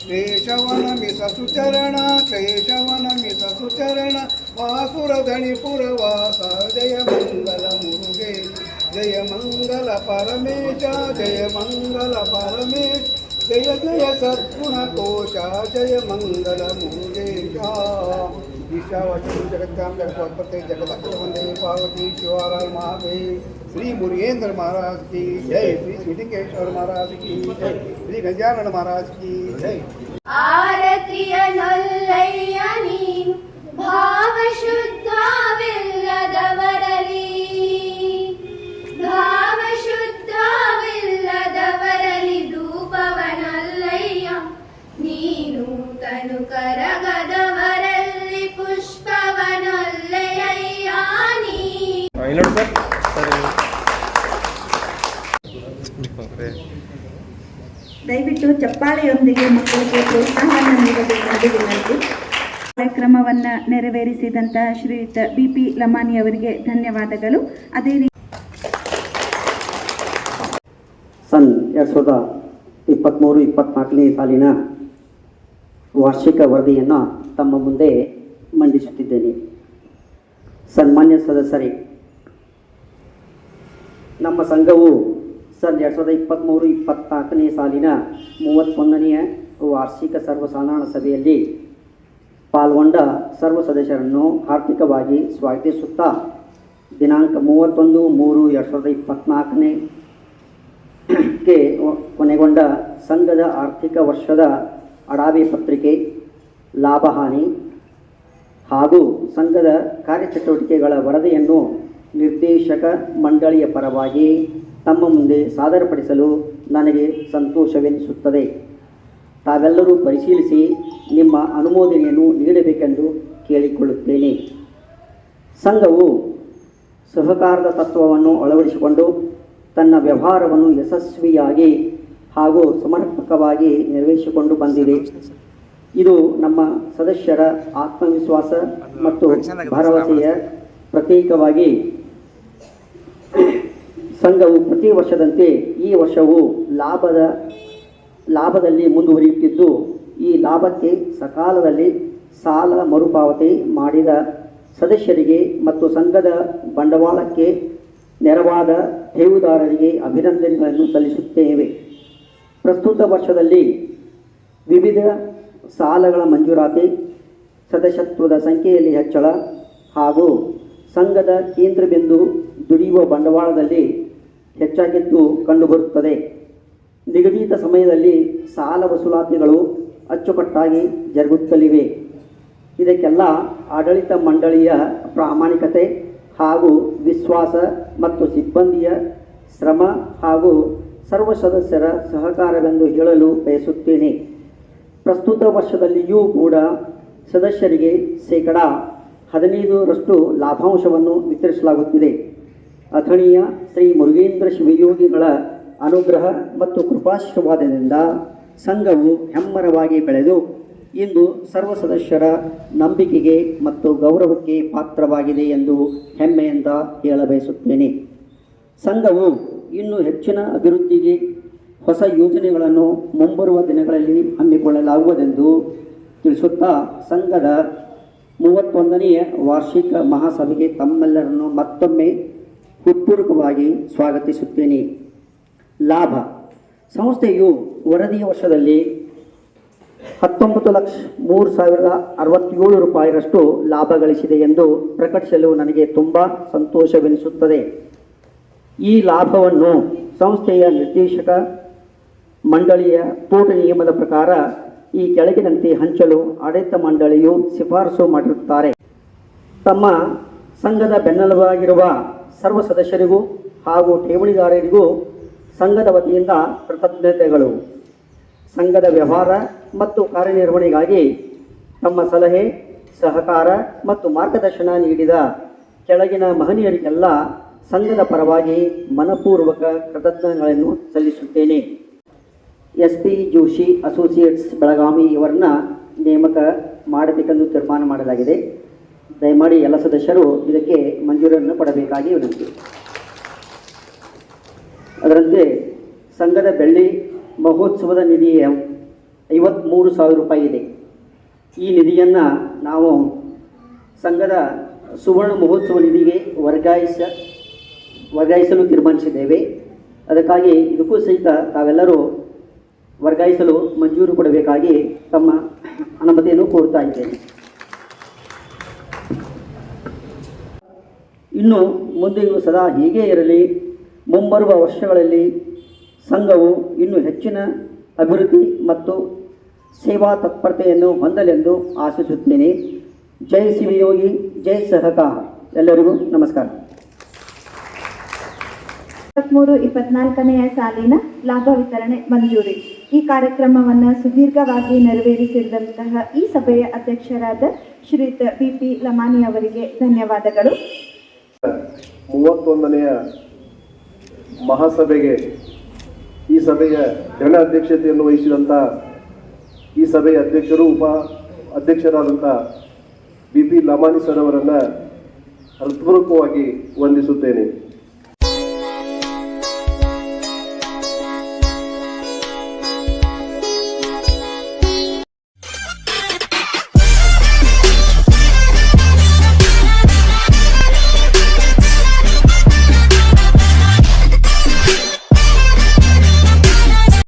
ಕೇಶವನಮಿತ ಸುಚರಣ ಕೇಶವನಮಿತ ಸುಚರಣ ವಾಸುರಧಣಿ ಪುರವಾಸ ಜಯ ಮಂಗಲ ಮುರುಗೆ ಜಯ ಮಂಗಲ ಪರಮೇಶ ಜಯ ಮಂಗಲ ಪರಮೇಶ ಜಯ ಜಯ ಸದ್ಗುಣ ಕೋಶ ಜಯ ಮಂಗಲ ಮುರುಗೇಶ ईशावाचन जगत्याम जगत्पते जगदक्ष वंदे पार्वती शिवाराय महादेव श्री मुरुगेंद्र महाराज की जय श्री सिद्धेश्वर महाराज की जय श्री गजानन महाराज की जय आरतिय नल्लಯ್ಯ ನೀನು ಭಾವ ಶುದ್ಧವಿಲ್ಲದವರಲಿ ಭಾವ ಶುದ್ಧವಿಲ್ಲದವರಲಿ ಧೂಪವನಲ್ಲಯ್ಯ ನೀನು ತನು ಕರಗದವರಲ್ಲಿ ಪುಷ್ಪವನಲ್ಲಯ್ಯ ನೀ ದಯವಿಟ್ಟು ಚಪ್ಪಾಳೆಯೊಂದಿಗೆ ಮಕ್ಕಳಿಗೆ ಪ್ರೋತ್ಸಾಹವನ್ನು ನೀಡಬೇಕೆಂದು ವಿನಂತಿ. ಕಾರ್ಯಕ್ರಮವನ್ನು ನೆರವೇರಿಸಿದಂಥ ಶ್ರೀಯುತ BP ಲಮಾನಿ ಅವರಿಗೆ ಧನ್ಯವಾದಗಳು. ಅದೇ ರೀತಿ ಸನ್ 2023-24ನೇ ಸಾಲಿನ ವಾರ್ಷಿಕ ವರದಿಯನ್ನು ತಮ್ಮ ಮುಂದೆ ಮಂಡಿಸುತ್ತಿದ್ದೇನೆ. ಸನ್ಮಾನ್ಯ ಸದಸ್ಯರೇ, ನಮ್ಮ ಸಂಘವು ಸನ್ 2023-24ನೇ ಸಾಲಿನ 31ನೆಯ ವಾರ್ಷಿಕ ಸರ್ವಸಾಧಾರಣ ಸಭೆಯಲ್ಲಿ ಪಾಲ್ಗೊಂಡ ಸರ್ವ ಸದಸ್ಯರನ್ನು ಹಾರ್ದಿಕವಾಗಿ ಸ್ವಾಗತಿಸುತ್ತಾ ದಿನಾಂಕ 31-3-2024ಕ್ಕೆ ಕೊನೆಗೊಂಡ ಸಂಘದ ಆರ್ಥಿಕ ವರ್ಷದ ಅಡಾವೆ ಪತ್ರಿಕೆ, ಲಾಭಹಾನಿ ಹಾಗೂ ಸಂಘದ ಕಾರ್ಯಚಟುವಟಿಕೆಗಳ ವರದಿಯನ್ನು ನಿರ್ದೇಶಕ ಮಂಡಳಿಯ ಪರವಾಗಿ ತಮ್ಮ ಮುಂದೆ ಸಾದರಪಡಿಸಲು ನನಗೆ ಸಂತೋಷವೆನಿಸುತ್ತದೆ. ತಾವೆಲ್ಲರೂ ಪರಿಶೀಲಿಸಿ ನಿಮ್ಮ ಅನುಮೋದನೆಯನ್ನು ನೀಡಬೇಕೆಂದು ಕೇಳಿಕೊಳ್ಳುತ್ತೇನೆ. ಸಂಘವು ಸಹಕಾರದ ತತ್ವವನ್ನು ಅಳವಡಿಸಿಕೊಂಡು ತನ್ನ ವ್ಯವಹಾರವನ್ನು ಯಶಸ್ವಿಯಾಗಿ ಹಾಗೂ ಸಮರ್ಪಕವಾಗಿ ನಿರ್ವಹಿಸಿಕೊಂಡು ಬಂದಿದೆ. ಇದು ನಮ್ಮ ಸದಸ್ಯರ ಆತ್ಮವಿಶ್ವಾಸ ಮತ್ತು ಭರವಸೆಯ ಪ್ರತೀಕವಾಗಿ ಸಂಘವು ಪ್ರತಿ ವರ್ಷದಂತೆ ಈ ವರ್ಷವೂ ಲಾಭದಲ್ಲಿ ಮುಂದುವರಿಯುತ್ತಿದ್ದು, ಈ ಲಾಭಕ್ಕೆ ಸಕಾಲದಲ್ಲಿ ಸಾಲ ಮರುಪಾವತಿ ಮಾಡಿದ ಸದಸ್ಯರಿಗೆ ಮತ್ತು ಸಂಘದ ಬಂಡವಾಳಕ್ಕೆ ನೆರವಾದ ಠೇವುದಾರರಿಗೆ ಅಭಿನಂದನೆಗಳನ್ನು ಸಲ್ಲಿಸುತ್ತೇವೆ. ಪ್ರಸ್ತುತ ವರ್ಷದಲ್ಲಿ ವಿವಿಧ ಸಾಲಗಳ ಮಂಜೂರಾತಿ, ಸದಸ್ಯತ್ವದ ಸಂಖ್ಯೆಯಲ್ಲಿ ಹೆಚ್ಚಳ ಹಾಗೂ ಸಂಘದ ಕೇಂದ್ರ ಬಿಂದು ದುಡಿಯುವ ಬಂಡವಾಳದಲ್ಲಿ ಹೆಚ್ಚಾಗಿದ್ದು ಕಂಡುಬರುತ್ತದೆ. ನಿಗದಿತ ಸಮಯದಲ್ಲಿ ಸಾಲ ವಸೂಲಾತಿಗಳು ಅಚ್ಚುಕಟ್ಟಾಗಿ ಜರುಗುತ್ತಲಿವೆ. ಇದಕ್ಕೆಲ್ಲ ಆಡಳಿತ ಮಂಡಳಿಯ ಪ್ರಾಮಾಣಿಕತೆ ಹಾಗೂ ವಿಶ್ವಾಸ ಮತ್ತು ಸಿಬ್ಬಂದಿಯ ಶ್ರಮ ಹಾಗೂ ಸರ್ವ ಸದಸ್ಯರ ಸಹಕಾರವೆಂದು ಹೇಳಲು ಬಯಸುತ್ತೇನೆ. ಪ್ರಸ್ತುತ ವರ್ಷದಲ್ಲಿಯೂ ಕೂಡ ಸದಸ್ಯರಿಗೆ ಶೇಕಡಾ 15% ಲಾಭಾಂಶವನ್ನು ವಿತರಿಸಲಾಗುತ್ತಿದೆ. ಅಥಣೀಯ ಶ್ರೀ ಮುರುಗೇಂದ್ರ ಶಿವಯೋಗಿಗಳ ಅನುಗ್ರಹ ಮತ್ತು ಕೃಪಾಶೀರ್ವಾದದಿಂದ ಸಂಘವು ಹೆಮ್ಮರವಾಗಿ ಬೆಳೆದು ಇಂದು ಸರ್ವ ಸದಸ್ಯರ ನಂಬಿಕೆಗೆ ಮತ್ತು ಗೌರವಕ್ಕೆ ಪಾತ್ರವಾಗಿದೆ ಎಂದು ಹೆಮ್ಮೆಯಿಂದ ಹೇಳಬಯಸುತ್ತೇನೆ. ಸಂಘವು ಇನ್ನೂ ಹೆಚ್ಚಿನ ಅಭಿವೃದ್ಧಿಗೆ ಹೊಸ ಯೋಜನೆಗಳನ್ನು ಮುಂಬರುವ ದಿನಗಳಲ್ಲಿ ಹಮ್ಮಿಕೊಳ್ಳಲಾಗುವುದೆಂದು ತಿಳಿಸುತ್ತಾ ಸಂಘದ 31ನೆಯ ವಾರ್ಷಿಕ ಮಹಾಸಭೆಗೆ ತಮ್ಮೆಲ್ಲರನ್ನು ಮತ್ತೊಮ್ಮೆ ಹೃತ್ಪೂರ್ವಕವಾಗಿ ಸ್ವಾಗತಿಸುತ್ತೇನೆ. ಲಾಭ: ಸಂಸ್ಥೆಯು ವರದಿಯ ವರ್ಷದಲ್ಲಿ 19,03,067 ರೂಪಾಯಿರಷ್ಟು ಲಾಭ ಗಳಿಸಿದೆ ಎಂದು ಪ್ರಕಟಿಸಲು ನನಗೆ ತುಂಬ ಸಂತೋಷವೆನಿಸುತ್ತದೆ. ಈ ಲಾಭವನ್ನು ಸಂಸ್ಥೆಯ ನಿರ್ದೇಶಕ ಮಂಡಳಿಯ ಪೂರ್ಣ ನಿಯಮದ ಪ್ರಕಾರ ಈ ಕೆಳಗಿನಂತೆ ಹಂಚಲು ಆಡಳಿತ ಮಂಡಳಿಯು ಶಿಫಾರಸು ಮಾಡಿರುತ್ತಾರೆ. ತಮ್ಮ ಸಂಘದ ಬೆನ್ನೆಲುಬಾಗಿರುವ ಸರ್ವ ಸದಸ್ಯರಿಗೂ ಹಾಗೂ ಠೇವಣಿದಾರರಿಗೂ ಸಂಘದ ವತಿಯಿಂದ ಕೃತಜ್ಞತೆಗಳು. ಸಂಘದ ವ್ಯವಹಾರ ಮತ್ತು ಕಾರ್ಯನಿರ್ವಹಣೆಗಾಗಿ ತಮ್ಮ ಸಲಹೆ, ಸಹಕಾರ ಮತ್ತು ಮಾರ್ಗದರ್ಶನ ನೀಡಿದ ಕೆಳಗಿನ ಮಹನೀಯರಿಗೆಲ್ಲ ಸಂಘದ ಪರವಾಗಿ ಮನಪೂರ್ವಕ ಕೃತಜ್ಞತೆಗಳನ್ನು ಸಲ್ಲಿಸುತ್ತೇನೆ. SP ಜೋಶಿ ಅಸೋಸಿಯೇಟ್ಸ್ ಬೆಳಗಾವಿ ಇವರನ್ನ ನೇಮಕ ಮಾಡಬೇಕೆಂದು ತೀರ್ಮಾನ ಮಾಡಲಾಗಿದೆ. ದಯಮಾಡಿ ಎಲ್ಲ ಸದಸ್ಯರು ಇದಕ್ಕೆ ಮಂಜೂರನ್ನು ಪಡಬೇಕಾಗಿ ವಿನಂತಿ. ಅದರಂತೆ ಸಂಘದ ಬೆಳ್ಳಿ ಮಹೋತ್ಸವದ ನಿಧಿಯ 53 3,000 ರೂಪಾಯಿ ಇದೆ. ಈ ನಿಧಿಯನ್ನು ನಾವು ಸಂಘದ ಸುವರ್ಣ ಮಹೋತ್ಸವ ನಿಧಿಗೆ ವರ್ಗಾಯಿಸಲು ತೀರ್ಮಾನಿಸಿದ್ದೇವೆ. ಅದಕ್ಕಾಗಿ ಇದಕ್ಕೂ ಸಹಿತ ತಾವೆಲ್ಲರೂ ವರ್ಗಾಯಿಸಲು ಮಂಜೂರು ಕೊಡಬೇಕಾಗಿ ತಮ್ಮ ಅನುಮತಿಯನ್ನು ಕೋರುತ್ತಾ ಇದ್ದೇನೆ. ಇನ್ನು ಮುಂದೆಯೂ ಸದಾ ಹೀಗೆ ಇರಲಿ. ಮುಂಬರುವ ವರ್ಷಗಳಲ್ಲಿ ಸಂಘವು ಇನ್ನೂ ಹೆಚ್ಚಿನ ಅಭಿವೃದ್ಧಿ ಮತ್ತು ಸೇವಾ ತತ್ಪರತೆಯನ್ನು ಹೊಂದಲೆಂದು ಆಶಿಸುತ್ತೇನೆ. ಜೈ ಶಿವಯೋಗಿ, ಜೈ ಸಹಕಾರ. ಎಲ್ಲರಿಗೂ ನಮಸ್ಕಾರ. 23-24ನೇ ಸಾಲಿನ ಲಾಭ ವಿತರಣೆ ಮಂಜೂರಿ. ಈ ಕಾರ್ಯಕ್ರಮವನ್ನು ಸುದೀರ್ಘವಾಗಿ ನೆರವೇರಿಸಿದಂತಹ ಈ ಸಭೆಯ ಅಧ್ಯಕ್ಷರಾದ ಶ್ರೀಯುತ BP ಲಮಾನಿ ಅವರಿಗೆ ಧನ್ಯವಾದಗಳು. 31ನೆಯ ಮಹಾಸಭೆಗೆ ಈ ಸಭೆಯ ಗಣ ಅಧ್ಯಕ್ಷತೆಯನ್ನು ವಹಿಸಿದಂಥ ಈ ಸಭೆಯ ಅಧ್ಯಕ್ಷರು ಅಧ್ಯಕ್ಷರಾದಂಥ BP ಲಮಾನಿ ಸರ್ ಅವರನ್ನು ಹೃತ್ಪೂರ್ವಕವಾಗಿ ವಂದಿಸುತ್ತೇನೆ.